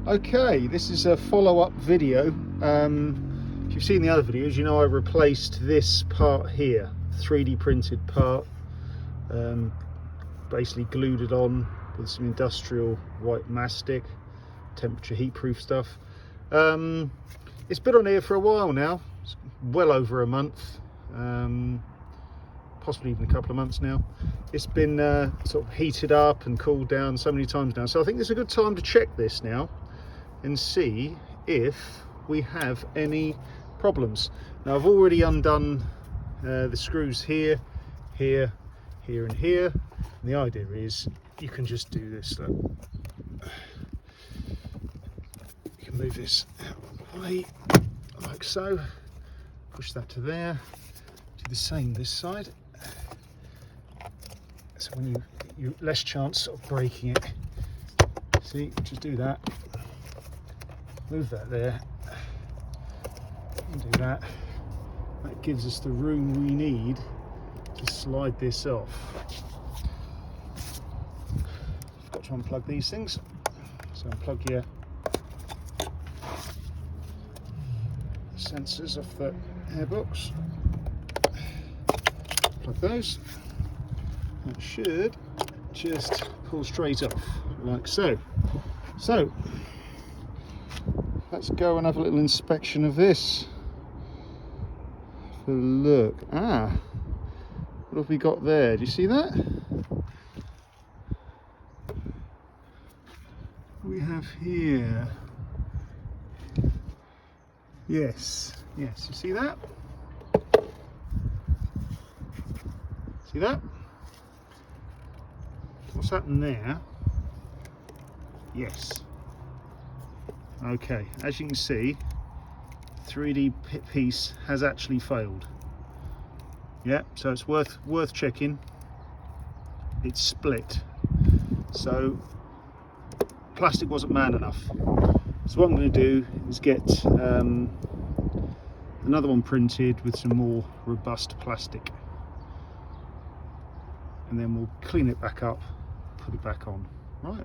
Okay, this is a follow-up video. If you've seen the other videos, you know I replaced this part here, 3D printed part, basically glued it on with some industrial white mastic, temperature heat proof stuff. It's been on here for a while now, it's well over a month, possibly even a couple of months now. It's been sort of heated up and cooled down so many times now, so I think it's a good time to check this now and see if we have any problems. Now I've already undone the screws here, here, here and here, and the idea is you can just do this. Look. You can move this out of the way like so, push that to there, do the same this side, so when you less chance of breaking it. See, just do that, move that there, and do that. That gives us the room we need to slide this off. I've got to unplug these things, so unplug your sensors off the airbox, plug those. That should just pull straight off like so. So let's go and have a little inspection of this. Have a look. What have we got there? Do you see that? What we have here. Yes, you see that? See that? What's happened there? Yes. Okay, as you can see, 3D piece has actually failed. Yeah, so it's worth checking. It's split. So plastic wasn't man enough. So what I'm going to do is get another one printed with some more robust plastic, and then we'll clean it back up, put it back on. Right.